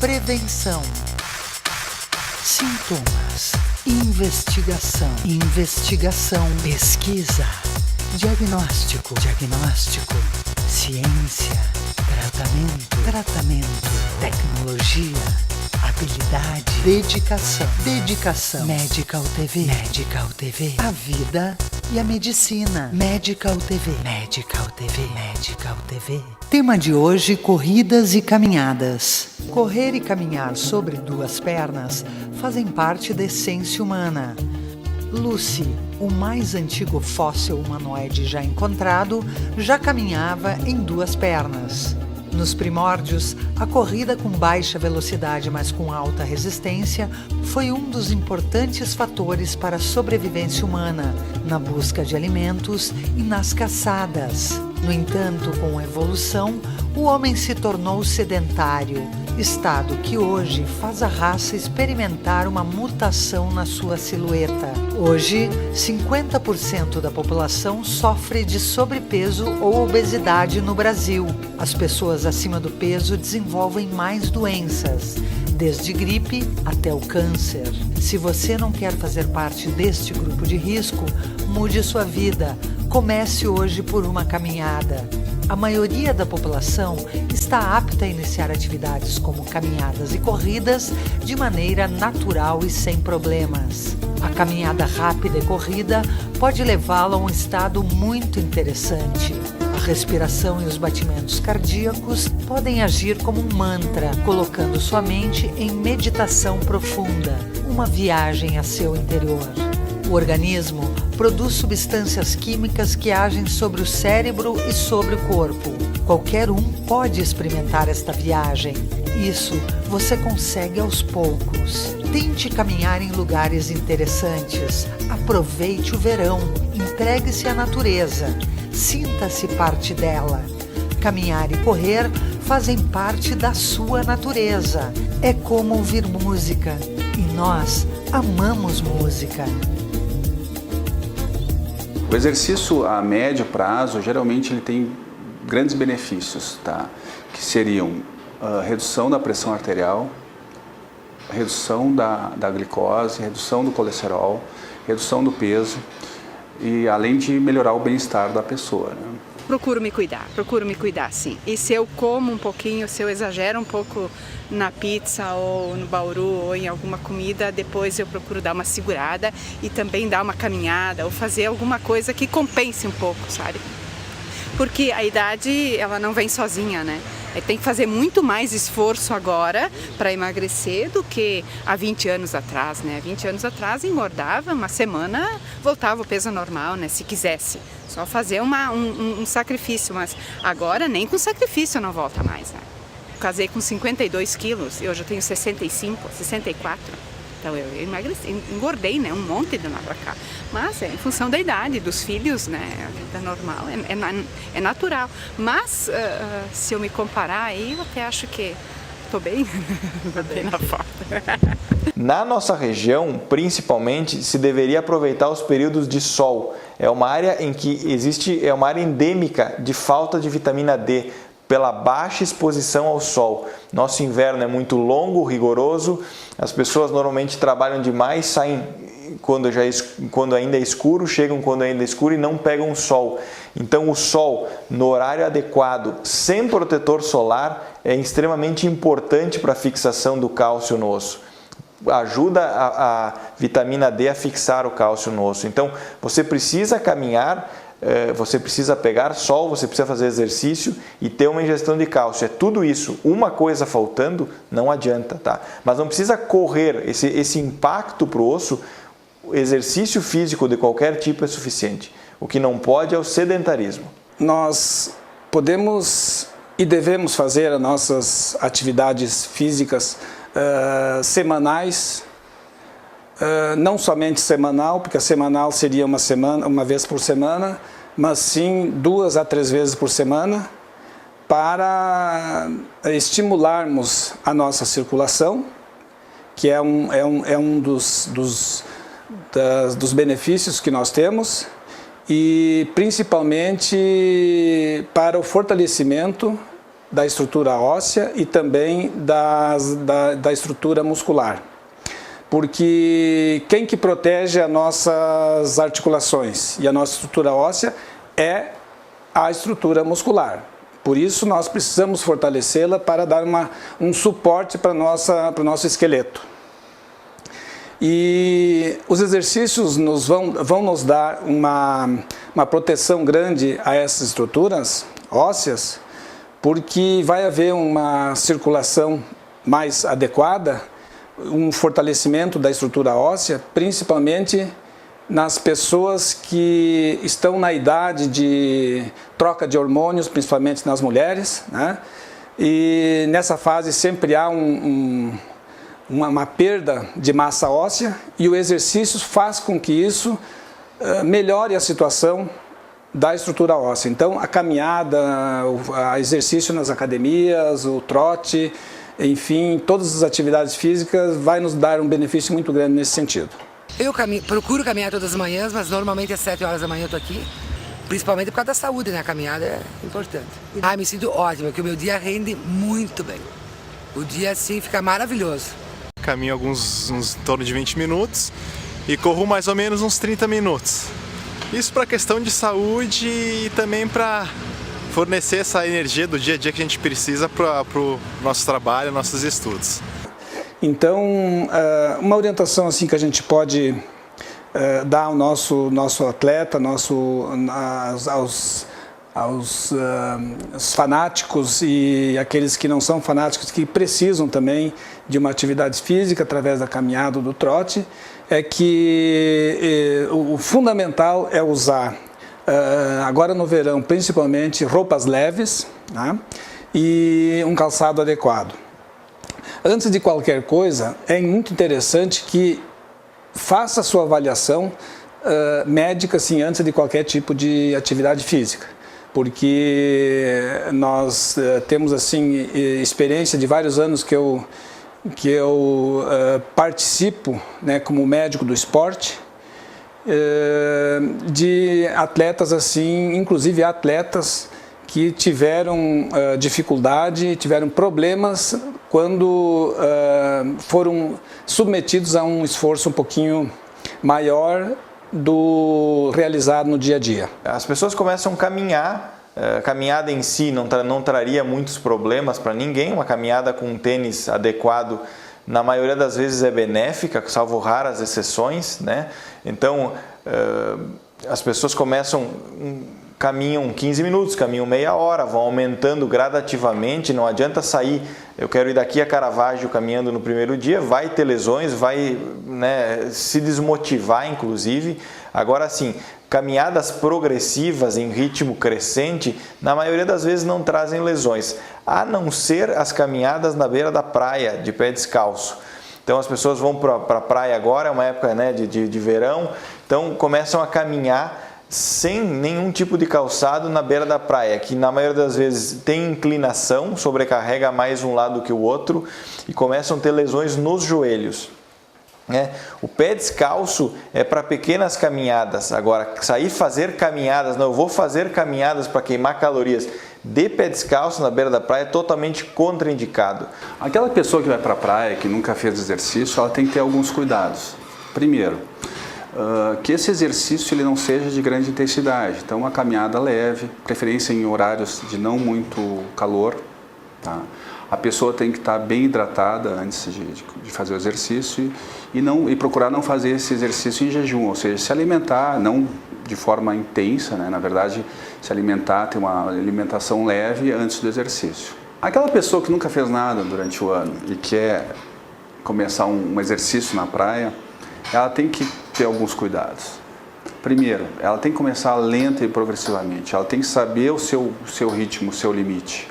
prevenção, sintomas, investigação, pesquisa, diagnóstico, ciência, tratamento, tecnologia, habilidade, dedicação, Medical TV, a vida e a medicina, Medical TV. Tema de hoje, corridas e caminhadas. Correr e caminhar sobre duas pernas fazem parte da essência humana. Lucy, o mais antigo fóssil humanoide já encontrado, já caminhava em duas pernas. Nos primórdios, a corrida com baixa velocidade, mas com alta resistência, foi um dos importantes fatores para a sobrevivência humana, na busca de alimentos e nas caçadas. No entanto, com a evolução, o homem se tornou sedentário, estado que hoje faz a raça experimentar uma mutação na sua silhueta. Hoje, 50% da população sofre de sobrepeso ou obesidade no Brasil. As pessoas acima do peso desenvolvem mais doenças, desde gripe até o câncer. Se você não quer fazer parte deste grupo de risco, mude sua vida. Comece hoje por uma caminhada. A maioria da população está apta a iniciar atividades como caminhadas e corridas de maneira natural e sem problemas. A caminhada rápida e corrida pode levá-la a um estado muito interessante. A respiração e os batimentos cardíacos podem agir como um mantra, colocando sua mente em meditação profunda, uma viagem a seu interior. O organismo produz substâncias químicas que agem sobre o cérebro e sobre o corpo. Qualquer um pode experimentar esta viagem. Isso você consegue aos poucos. Tente caminhar em lugares interessantes. Aproveite o verão. Entregue-se à natureza. Sinta-se parte dela. Caminhar e correr fazem parte da sua natureza. É como ouvir música. E nós amamos música. O exercício a médio prazo, geralmente ele tem grandes benefícios, tá? Que seriam a redução da pressão arterial, redução da glicose, redução do colesterol, redução do peso e além de melhorar o bem-estar da pessoa, né? Procuro me cuidar, sim. E se eu como um pouquinho, se eu exagero um pouco na pizza ou no bauru ou em alguma comida, depois eu procuro dar uma segurada e também dar uma caminhada ou fazer alguma coisa que compense um pouco, sabe? Porque a idade, ela não vem sozinha, né? Tem que fazer muito mais esforço agora para emagrecer do que há 20 anos atrás, né? 20 anos atrás engordava, uma semana voltava o peso normal, né? Se quisesse. Só fazer um sacrifício, mas agora nem com sacrifício não volta mais, né? Casei com 52 quilos e hoje eu tenho 65, 64. Então eu emagreci, engordei, né, um monte de lá pra cá. Mas é em função da idade, dos filhos, né, a vida normal, é natural. Mas se eu me comparar aí, eu até acho que estou bem, bem na foto. Na nossa região, principalmente, se deveria aproveitar os períodos de sol. É uma área em que é uma área endêmica de falta de vitamina D, pela baixa exposição ao sol. Nosso inverno é muito longo, rigoroso, as pessoas normalmente trabalham demais, saem quando ainda é escuro, chegam quando ainda é escuro e não pegam sol. Então o sol, no horário adequado, sem protetor solar, é extremamente importante para a fixação do cálcio no osso. Ajuda a vitamina D a fixar o cálcio no osso. Então você precisa caminhar, você precisa pegar sol, você precisa fazer exercício e ter uma ingestão de cálcio. É tudo isso. Uma coisa faltando, não adianta, tá? Mas não precisa correr. Esse impacto para o osso, o exercício físico de qualquer tipo é suficiente. O que não pode é o sedentarismo. Nós podemos e devemos fazer as nossas atividades físicas semanais, não somente semanal, porque a semanal seria uma vez por semana, mas sim 2 a 3 vezes por semana, para estimularmos a nossa circulação, que é um dos benefícios que nós temos, e principalmente para o fortalecimento da estrutura óssea e também da estrutura muscular. Porque quem que protege as nossas articulações e a nossa estrutura óssea é a estrutura muscular. Por isso nós precisamos fortalecê-la para dar um suporte para o nosso esqueleto. E os exercícios vão nos dar uma proteção grande a essas estruturas ósseas, porque vai haver uma circulação mais adequada, um fortalecimento da estrutura óssea, principalmente nas pessoas que estão na idade de troca de hormônios, principalmente nas mulheres, né? E nessa fase sempre há uma perda de massa óssea, e o exercício faz com que isso melhore a situação da estrutura óssea. Então, a caminhada, o exercício nas academias, o trote, enfim, todas as atividades físicas vai nos dar um benefício muito grande nesse sentido. Eu procuro caminhar todas as manhãs, mas normalmente às 7 horas da manhã eu tô aqui, principalmente por causa da saúde, né? A caminhada é importante. Me sinto ótimo, porque o meu dia rende muito bem. O dia, assim, fica maravilhoso. Caminho uns em torno de 20 minutos e corro mais ou menos uns 30 minutos. Isso para questão de saúde e também para fornecer essa energia do dia a dia que a gente precisa para o nosso trabalho, nossos estudos. Então, uma orientação assim que a gente pode dar ao nosso atleta, aos fanáticos e aqueles que não são fanáticos, que precisam também de uma atividade física através da caminhada ou do trote, é que o fundamental é usar, agora no verão principalmente, roupas leves, né? E um calçado adequado. Antes de qualquer coisa, é muito interessante que faça a sua avaliação médica, assim, antes de qualquer tipo de atividade física, porque nós temos assim experiência de vários anos que eu participo, né, como médico do esporte, de atletas assim, inclusive atletas que tiveram dificuldade, tiveram problemas quando foram submetidos a um esforço um pouquinho maior do realizado no dia a dia. As pessoas começam a caminhar, a caminhada em si não traria muitos problemas para ninguém, uma caminhada com um tênis adequado na maioria das vezes é benéfica, salvo raras exceções, né? Então as pessoas caminham 15 minutos, caminham meia hora, vão aumentando gradativamente, não adianta sair, eu quero ir daqui a Caravaggio caminhando no primeiro dia, vai ter lesões, vai, né, se desmotivar inclusive. Agora sim, caminhadas progressivas em ritmo crescente, na maioria das vezes não trazem lesões, a não ser as caminhadas na beira da praia, de pé descalço. Então as pessoas vão para a praia agora, é uma época, né, de verão, então começam a caminhar sem nenhum tipo de calçado na beira da praia, que na maioria das vezes tem inclinação, sobrecarrega mais um lado que o outro e começam a ter lesões nos joelhos. O pé descalço é para pequenas caminhadas. Agora, sair fazer caminhadas, não, eu vou fazer caminhadas para queimar calorias de pé descalço na beira da praia é totalmente contraindicado. Aquela pessoa que vai para a praia, que nunca fez exercício, ela tem que ter alguns cuidados. Primeiro, que esse exercício ele não seja de grande intensidade, então uma caminhada leve, preferência em horários de não muito calor, tá? A pessoa tem que estar bem hidratada antes de fazer o exercício e procurar não fazer esse exercício em jejum, ou seja, se alimentar não de forma intensa, né? Na verdade, se alimentar, ter uma alimentação leve antes do exercício. Aquela pessoa que nunca fez nada durante o ano e quer começar um exercício na praia, ela tem que ter alguns cuidados. Primeiro, ela tem que começar lenta e progressivamente, ela tem que saber o seu ritmo, o seu limite.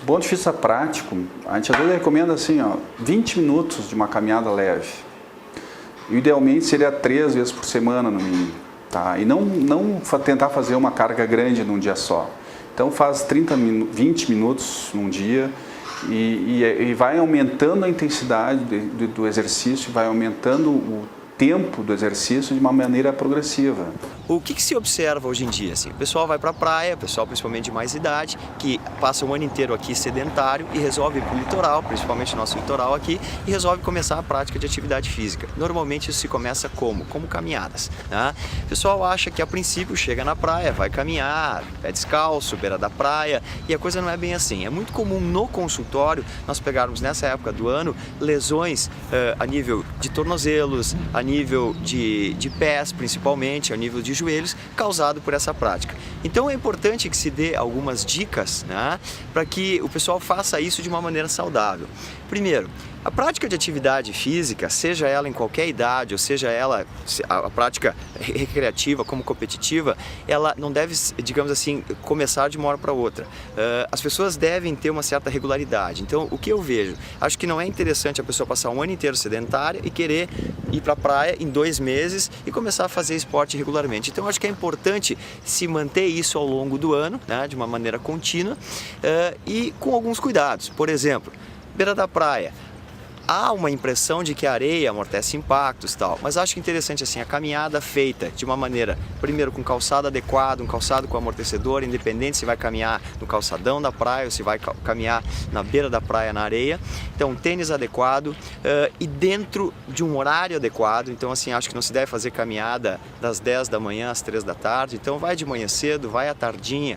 Do ponto de vista prático, a gente às vezes recomenda assim, 20 minutos de uma caminhada leve. Idealmente seria 3 vezes por semana no mínimo, tá? E não tentar fazer uma carga grande num dia só. Então faz 20 minutos num dia e vai aumentando a intensidade do exercício, vai aumentando o tempo do exercício de uma maneira progressiva. O que se observa hoje em dia? Assim, o pessoal vai para a praia, o pessoal principalmente de mais idade, que passa o ano inteiro aqui sedentário e resolve ir para o litoral, principalmente o nosso litoral aqui, e resolve começar a prática de atividade física. Normalmente isso se começa como? Como caminhadas. Né? O pessoal acha que a princípio chega na praia, vai caminhar, pé descalço, beira da praia, e a coisa não é bem assim. É muito comum no consultório nós pegarmos nessa época do ano lesões a nível de tornozelos, a nível de pés principalmente, a nível de joelhos, causado por essa prática. Então é importante que se dê algumas dicas, né, para que o pessoal faça isso de uma maneira saudável. Primeiro, a prática de atividade física, seja ela em qualquer idade, ou seja ela a prática recreativa como competitiva, ela não deve, digamos assim, começar de uma hora para outra. As pessoas devem ter uma certa regularidade. Então, o que eu vejo? Acho que não é interessante a pessoa passar um ano inteiro sedentária e querer ir para a praia em 2 meses e começar a fazer esporte regularmente. Então, acho que é importante se manter isso ao longo do ano, né, de uma maneira contínua e com alguns cuidados. Por exemplo, beira da praia. Há uma impressão de que a areia amortece impactos e tal, mas acho interessante assim, a caminhada feita de uma maneira, primeiro com calçado adequado, um calçado com amortecedor, independente se vai caminhar no calçadão da praia ou se vai caminhar na beira da praia na areia. Então, tênis adequado e dentro de um horário adequado. Então, assim, acho que não se deve fazer caminhada das 10 da manhã às 3 da tarde. Então, vai de manhã cedo, vai à tardinha.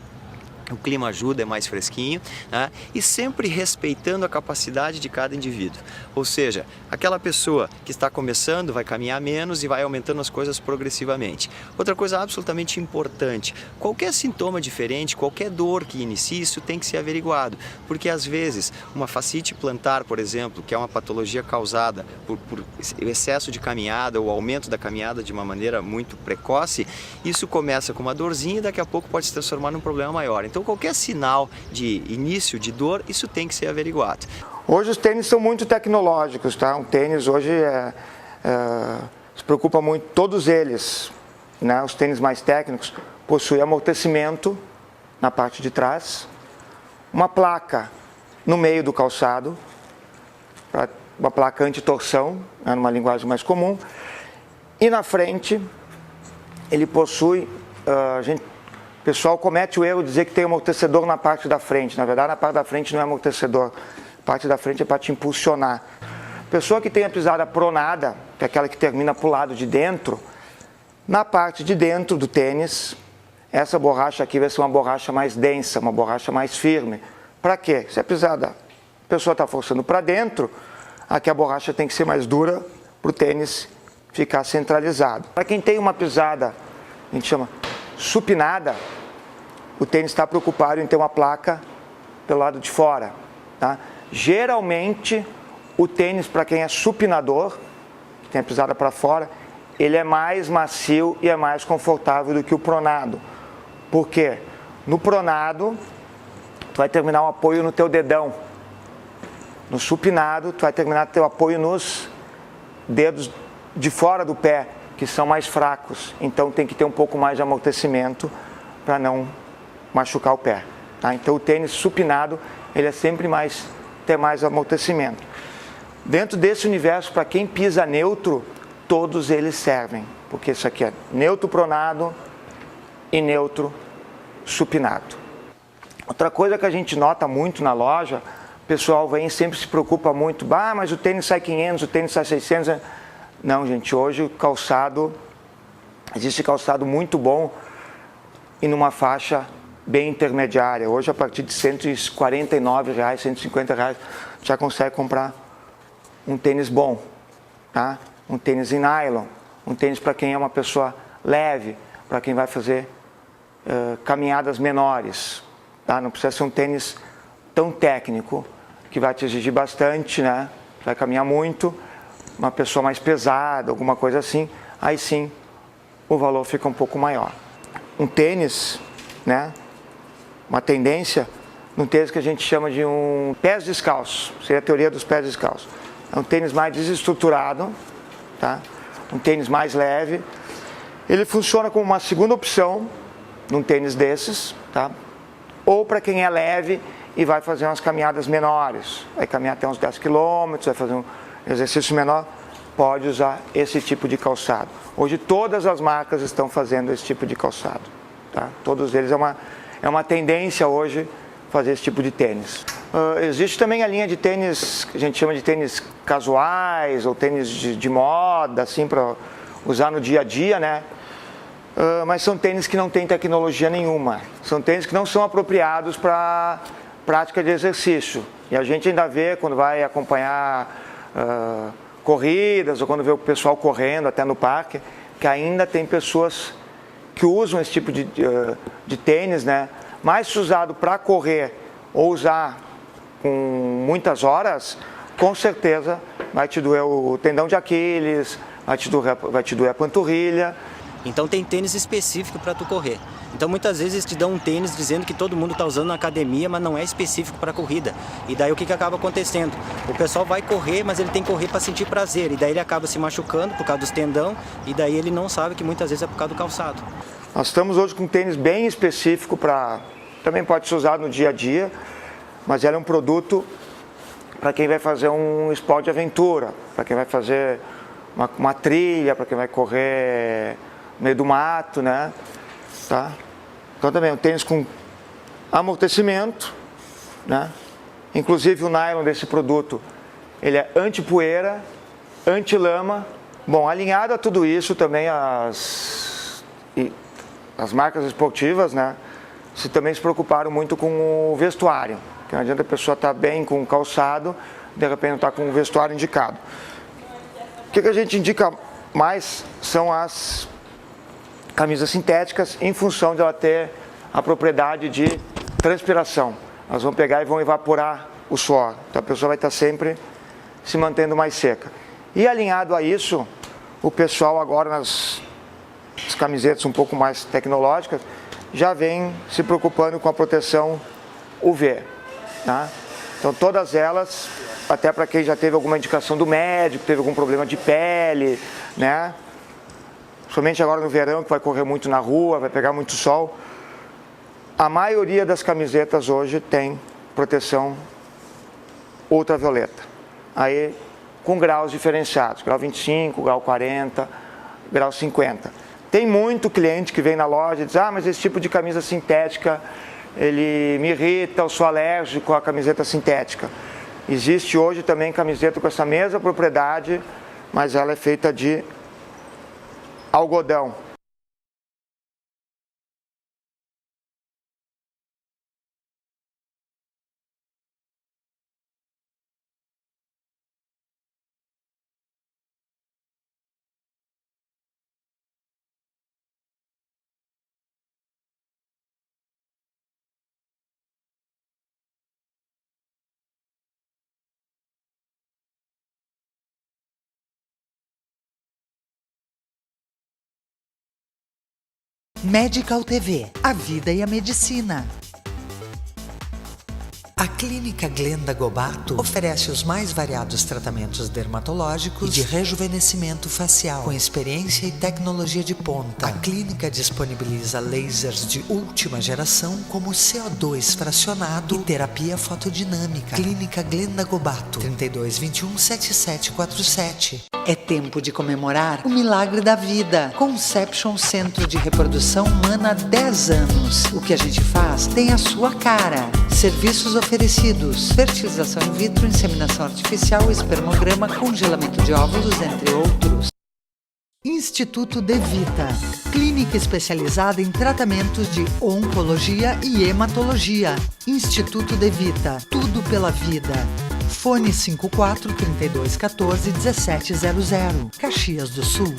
O clima ajuda, é mais fresquinho, né? E sempre respeitando a capacidade de cada indivíduo. Ou seja, aquela pessoa que está começando vai caminhar menos e vai aumentando as coisas progressivamente. Outra coisa absolutamente importante, qualquer sintoma diferente, qualquer dor que inicie, isso tem que ser averiguado. Porque às vezes uma fascite plantar, por exemplo, que é uma patologia causada por excesso de caminhada ou aumento da caminhada de uma maneira muito precoce, isso começa com uma dorzinha e daqui a pouco pode se transformar num problema maior. Então, qualquer sinal de início de dor, isso tem que ser averiguado. Hoje os tênis são muito tecnológicos, tá? Um tênis hoje se preocupa muito, todos eles, né? Os tênis mais técnicos possuem amortecimento na parte de trás, uma placa no meio do calçado, uma placa anti-torção, né? Numa linguagem mais comum, e na frente ele possui, o pessoal comete o erro de dizer que tem amortecedor na parte da frente. Na verdade, na parte da frente não é amortecedor. A parte da frente é para te impulsionar. Pessoa que tem a pisada pronada, que é aquela que termina para o lado de dentro, na parte de dentro do tênis, essa borracha aqui vai ser uma borracha mais densa, uma borracha mais firme. Para quê? Se a pessoa está forçando para dentro, aqui a borracha tem que ser mais dura para o tênis ficar centralizado. Para quem tem uma pisada, a gente chama supinada, o tênis está preocupado em ter uma placa pelo lado de fora. Tá? Geralmente, o tênis, para quem é supinador, que tem a pisada para fora, ele é mais macio e é mais confortável do que o pronado. Por quê? No pronado, tu vai terminar o apoio no teu dedão. No supinado, tu vai terminar teu apoio nos dedos de fora do pé, que são mais fracos, então tem que ter um pouco mais de amortecimento para não machucar o pé. Tá? Então o tênis supinado, ele é sempre ter mais amortecimento. Dentro desse universo, para quem pisa neutro, todos eles servem, porque isso aqui é neutro pronado e neutro supinado. Outra coisa que a gente nota muito na loja, o pessoal vem e sempre se preocupa muito, mas o tênis sai 500, o tênis sai 600... Não, gente, hoje o calçado, existe calçado muito bom e numa faixa bem intermediária. Hoje, a partir de R$149, R$150, já consegue comprar um tênis bom, tá? Um tênis em nylon, um tênis para quem é uma pessoa leve, para quem vai fazer caminhadas menores, tá? Não precisa ser um tênis tão técnico, que vai te exigir bastante, né? Vai caminhar muito. Uma pessoa mais pesada, alguma coisa assim, aí sim o valor fica um pouco maior. Um tênis, né, uma tendência, um tênis que a gente chama de um pés descalços, seria a teoria dos pés descalços. É um tênis mais desestruturado, tá? Um tênis mais leve. Ele funciona como uma segunda opção num tênis desses, tá? Ou para quem é leve e vai fazer umas caminhadas menores, vai caminhar até uns 10 km, vai fazer um exercício menor, pode usar esse tipo de calçado. Hoje todas as marcas estão fazendo esse tipo de calçado. Tá? Todos eles é uma tendência hoje fazer esse tipo de tênis. Existe também a linha de tênis que a gente chama de tênis casuais ou tênis de moda, assim, para usar no dia a dia, né? Mas são tênis que não têm tecnologia nenhuma. São tênis que não são apropriados para prática de exercício. E a gente ainda vê quando vai acompanhar corridas ou quando vê o pessoal correndo até no parque, que ainda tem pessoas que usam esse tipo de tênis, né? Mas se usado para correr ou usar com muitas horas, com certeza vai te doer o tendão de Aquiles, vai te doer a panturrilha. Então tem tênis específico para tu correr. Então muitas vezes te dão um tênis dizendo que todo mundo está usando na academia, mas não é específico para corrida. E daí o que acaba acontecendo? O pessoal vai correr, mas ele tem que correr para sentir prazer. E daí ele acaba se machucando por causa dos tendão, e daí ele não sabe que muitas vezes é por causa do calçado. Nós estamos hoje com um tênis bem específico para... Também pode ser usado no dia a dia, mas ele é um produto para quem vai fazer um esporte de aventura, para quem vai fazer uma trilha, para quem vai correr no meio do mato, né? Tá? Então também um tênis com amortecimento, né? Inclusive o nylon desse produto, ele é anti-poeira, anti-lama. Bom, alinhado a tudo isso também as marcas esportivas, né? Também se preocuparam muito com o vestuário. Que não adianta a pessoa estar bem com o calçado, de repente não estar com o vestuário indicado. O que a gente indica mais são as camisas sintéticas, em função de ela ter a propriedade de transpiração. Elas vão pegar e vão evaporar o suor. Então a pessoa vai estar sempre se mantendo mais seca. E alinhado a isso, o pessoal agora nas camisetas um pouco mais tecnológicas, já vem se preocupando com a proteção UV. Tá? Então todas elas, até para quem já teve alguma indicação do médico, teve algum problema de pele, né? Somente agora no verão, que vai correr muito na rua, vai pegar muito sol, a maioria das camisetas hoje tem proteção ultravioleta. Aí com graus diferenciados, grau 25, grau 40, grau 50. Tem muito cliente que vem na loja e diz, mas esse tipo de camisa sintética, ele me irrita, eu sou alérgico à camiseta sintética. Existe hoje também camiseta com essa mesma propriedade, mas ela é feita de algodão. Medical TV, a vida e a medicina. A Clínica Glenda Gobato oferece os mais variados tratamentos dermatológicos e de rejuvenescimento facial, com experiência e tecnologia de ponta. A clínica disponibiliza lasers de última geração, como CO2 fracionado e terapia fotodinâmica. Clínica Glenda Gobato, 3221-7747. É tempo de comemorar o milagre da vida. Conception Centro de Reprodução Humana há 10 anos. O que a gente faz tem a sua cara. Serviços oferecidos: fertilização in vitro, inseminação artificial, espermograma, congelamento de óvulos, entre outros. Instituto De Vita, clínica especializada em tratamentos de oncologia e hematologia. Instituto De Vita, tudo pela vida. Fone 54 3214 1700, Caxias do Sul.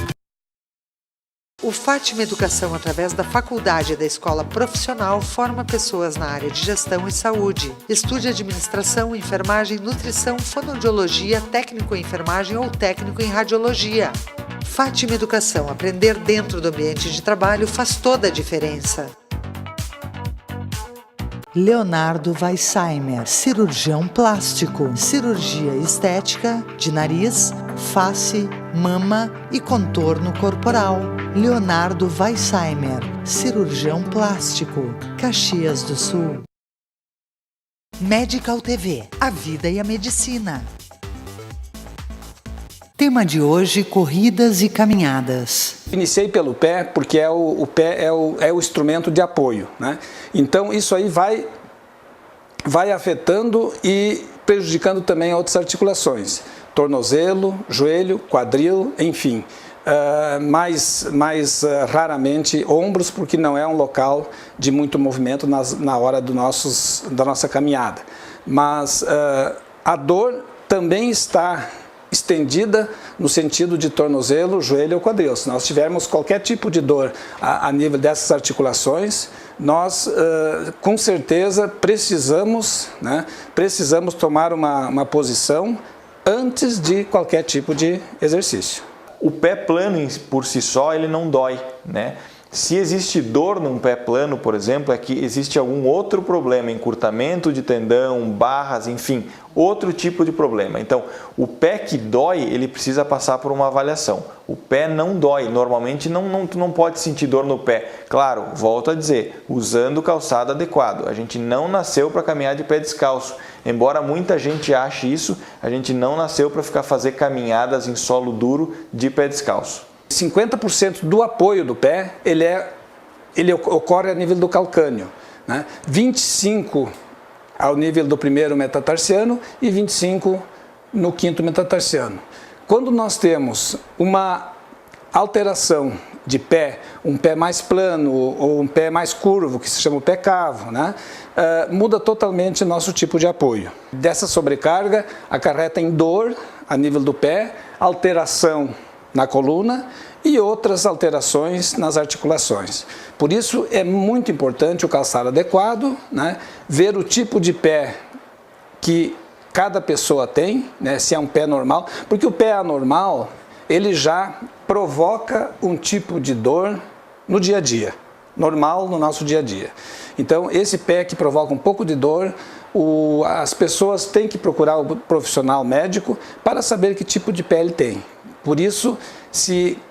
O Fátima Educação, através da Faculdade da Escola Profissional, forma pessoas na área de gestão e saúde. Estude administração, enfermagem, nutrição, fonoaudiologia, técnico em enfermagem ou técnico em radiologia. Fátima Educação, aprender dentro do ambiente de trabalho faz toda a diferença. Leonardo Weissheimer, cirurgião plástico, cirurgia estética de nariz, face, mama e contorno corporal. Leonardo Weissheimer, cirurgião plástico, Caxias do Sul. Medical TV, a vida e a medicina. Tema de hoje, corridas e caminhadas. Iniciei pelo pé porque o pé é o instrumento de apoio, né? Então isso aí vai afetando e prejudicando também outras articulações. Tornozelo, joelho, quadril, enfim. Mais raramente ombros, porque não é um local de muito movimento na hora da nossa caminhada. Mas a dor também está estendida no sentido de tornozelo, joelho ou quadril. Se nós tivermos qualquer tipo de dor a nível dessas articulações, nós com certeza precisamos tomar uma posição antes de qualquer tipo de exercício. O pé plano por si só ele não dói, né? Se existe dor num pé plano, por exemplo, é que existe algum outro problema, encurtamento de tendão, barras, enfim, outro tipo de problema. Então, o pé que dói, ele precisa passar por uma avaliação. O pé não dói, normalmente não pode sentir dor no pé. Claro, volto a dizer, usando calçado adequado. A gente não nasceu para caminhar de pé descalço. Embora muita gente ache isso, a gente não nasceu para fazer caminhadas em solo duro de pé descalço. 50% do apoio do pé, ele ocorre a nível do calcâneo, né? 25% ao nível do primeiro metatarsiano e 25% no quinto metatarsiano. Quando nós temos uma alteração de pé, um pé mais plano ou um pé mais curvo, que se chama o pé cavo, né? Muda totalmente o nosso tipo de apoio. Dessa sobrecarga acarreta em dor a nível do pé, alteração na coluna e outras alterações nas articulações. Por isso é muito importante o calçado adequado, né? Ver o tipo de pé que cada pessoa tem, né? Se é um pé normal, porque o pé anormal ele já provoca um tipo de dor no dia a dia, normal no nosso dia a dia. Então esse pé que provoca um pouco de dor, as pessoas têm que procurar o profissional médico para saber que tipo de pé ele tem. Por isso,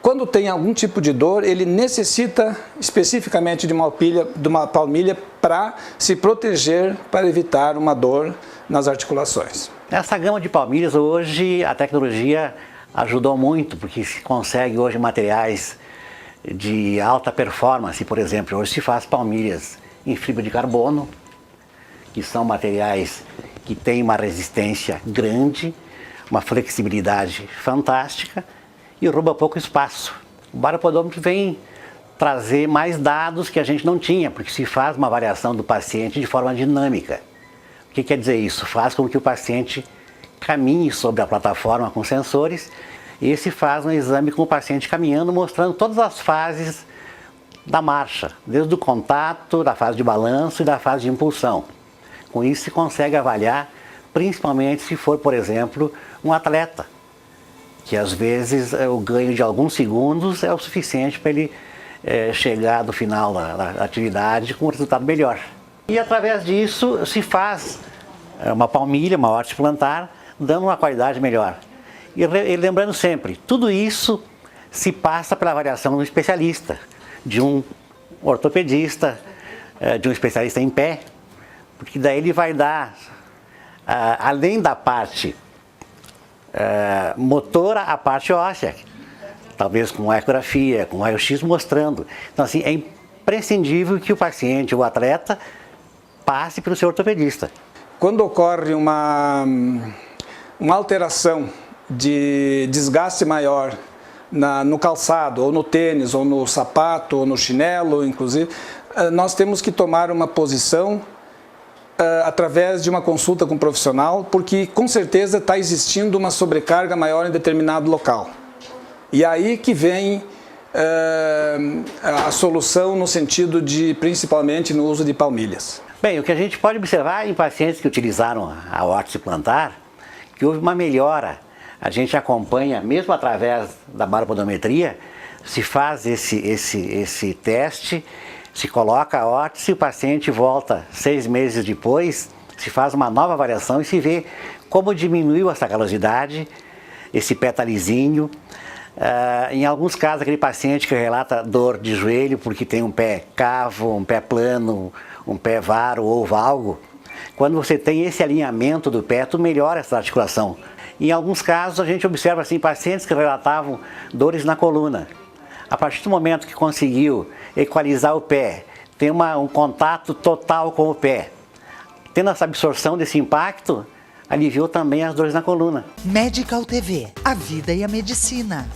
quando tem algum tipo de dor, ele necessita especificamente de uma palmilha para se proteger, para evitar uma dor nas articulações. Nessa gama de palmilhas, hoje a tecnologia ajudou muito, porque se consegue hoje materiais de alta performance, por exemplo. Hoje se faz palmilhas em fibra de carbono, que são materiais que têm uma resistência grande, uma flexibilidade fantástica e rouba pouco espaço. O baropodômetro vem trazer mais dados que a gente não tinha, porque se faz uma avaliação do paciente de forma dinâmica. O que quer dizer isso? Faz com que o paciente caminhe sobre a plataforma com sensores e se faz um exame com o paciente caminhando, mostrando todas as fases da marcha, desde o contato, da fase de balanço e da fase de impulsão. Com isso se consegue avaliar, principalmente se for, por exemplo, um atleta, que às vezes o ganho de alguns segundos é o suficiente para ele chegar no final da atividade com um resultado melhor. E através disso se faz uma palmilha, uma órtese plantar, dando uma qualidade melhor. E lembrando sempre, tudo isso se passa pela avaliação de um especialista, de um ortopedista, de um especialista em pé, porque daí ele vai dar, além da parte motora, a parte óssea, talvez com ecografia, com raio-x mostrando. Então assim, é imprescindível que o paciente, o atleta, passe pelo seu ortopedista. Quando ocorre uma alteração de desgaste maior no calçado, ou no tênis, ou no sapato, ou no chinelo, inclusive, nós temos que tomar uma posição através de uma consulta com um profissional, porque com certeza está existindo uma sobrecarga maior em determinado local. E aí que vem a solução no sentido de, principalmente no uso de palmilhas. Bem, o que a gente pode observar em pacientes que utilizaram a órtese plantar, que houve uma melhora. A gente acompanha, mesmo através da baropodometria, se faz esse teste, se coloca a órtese, o paciente volta 6 meses depois, se faz uma nova avaliação e se vê como diminuiu essa calosidade, esse pé tá lisinho. Em alguns casos, aquele paciente que relata dor de joelho porque tem um pé cavo, um pé plano, um pé varo ou valgo, quando você tem esse alinhamento do pé, tu melhora essa articulação. Em alguns casos, a gente observa assim, pacientes que relatavam dores na coluna. A partir do momento que conseguiu equalizar o pé, ter um contato total com o pé, tendo essa absorção desse impacto, aliviou também as dores na coluna. Medical TV, a vida e a medicina.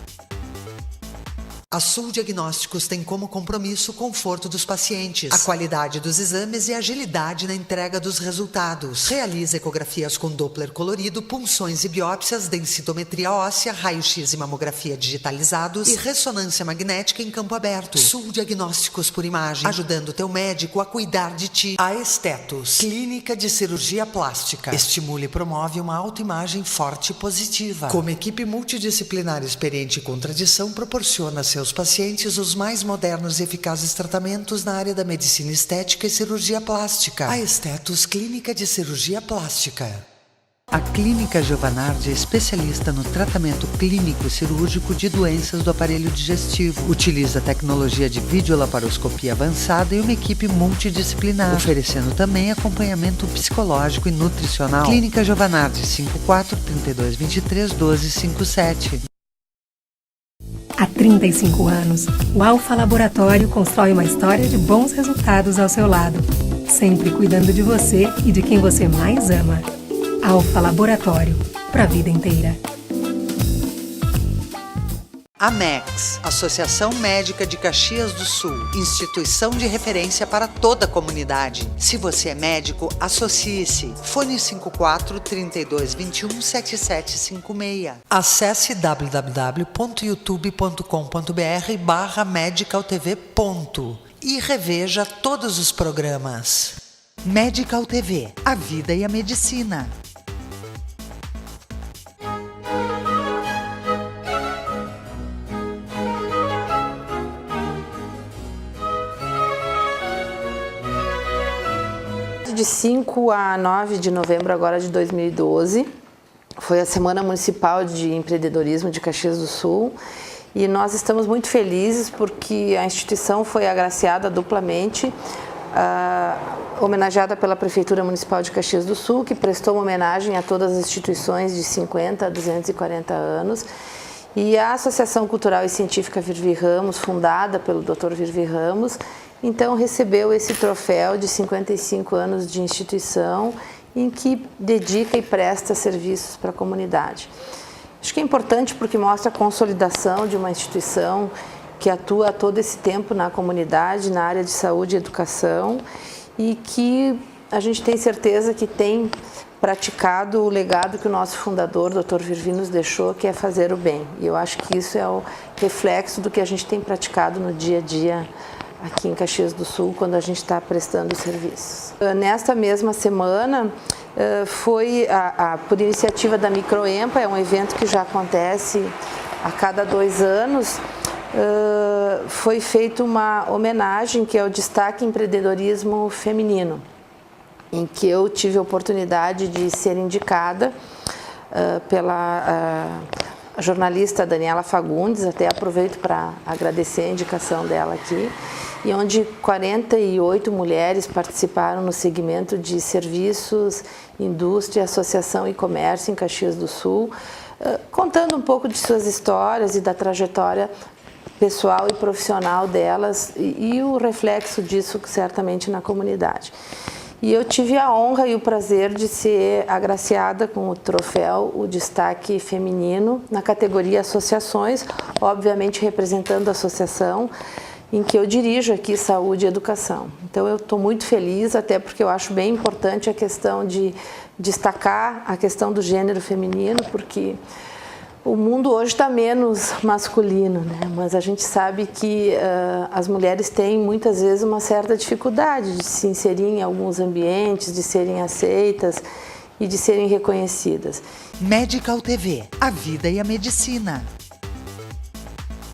A Sul Diagnósticos tem como compromisso o conforto dos pacientes, a qualidade dos exames e a agilidade na entrega dos resultados. Realiza ecografias com Doppler colorido, punções e biópsias, densitometria óssea, raio-x e mamografia digitalizados e ressonância magnética em campo aberto. Sul Diagnósticos por imagem, ajudando teu médico a cuidar de ti. A Estetos, clínica de cirurgia plástica. Estimula e promove uma autoimagem forte e positiva. Como equipe multidisciplinar experiente e com tradição, proporciona a seus pacientes os mais modernos e eficazes tratamentos na área da medicina estética e cirurgia plástica. A Estetos, clínica de cirurgia plástica. A Clínica Giovanardi é especialista no tratamento clínico e cirúrgico de doenças do aparelho digestivo. Utiliza tecnologia de videolaparoscopia avançada e uma equipe multidisciplinar, oferecendo também acompanhamento psicológico e nutricional. Clínica Giovanardi, 54 32 23 12 57. Há 35 anos, o Alfa Laboratório constrói uma história de bons resultados ao seu lado, sempre cuidando de você e de quem você mais ama. Alfa Laboratório, para a vida inteira. AMEX, Associação Médica de Caxias do Sul, instituição de referência para toda a comunidade. Se você é médico, associe-se. Fone 54 32 21 7756. Acesse www.youtube.com.br/medicaltv. E reveja todos os programas. Medical TV, a vida e a medicina. De 5 a 9 de novembro agora de 2012, foi a Semana Municipal de Empreendedorismo de Caxias do Sul e nós estamos muito felizes porque a instituição foi agraciada duplamente, homenageada pela Prefeitura Municipal de Caxias do Sul, que prestou uma homenagem a todas as instituições de 50 a 240 anos, e a Associação Cultural e Científica Virvi Ramos, fundada pelo Dr. Virvi Ramos, então recebeu esse troféu de 55 anos de instituição em que dedica e presta serviços para a comunidade. Acho que é importante porque mostra a consolidação de uma instituição que atua todo esse tempo na comunidade, na área de saúde e educação, e que a gente tem certeza que tem praticado o legado que o nosso fundador, Dr. Virvi, nos deixou, que é fazer o bem. E eu acho que isso é o reflexo do que a gente tem praticado no dia a dia aqui em Caxias do Sul, quando a gente está prestando serviços. Nesta mesma semana, foi, por iniciativa da Microempa, é um evento que já acontece a cada 2 anos, foi feita uma homenagem que é o Destaque Empreendedorismo Feminino, em que eu tive a oportunidade de ser indicada pela jornalista Daniela Fagundes, até aproveito para agradecer a indicação dela aqui, e onde 48 mulheres participaram no segmento de serviços, indústria, associação e comércio em Caxias do Sul, contando um pouco de suas histórias e da trajetória pessoal e profissional delas e o reflexo disso certamente na comunidade. E eu tive a honra e o prazer de ser agraciada com o troféu, o destaque feminino, na categoria associações, obviamente representando a associação em que eu dirijo aqui Saúde e Educação. Então eu estou muito feliz, até porque eu acho bem importante a questão de destacar a questão do gênero feminino, porque o mundo hoje está menos masculino, né? Mas a gente sabe que as mulheres têm muitas vezes uma certa dificuldade de se inserir em alguns ambientes, de serem aceitas e de serem reconhecidas. Medical TV, a vida e a medicina.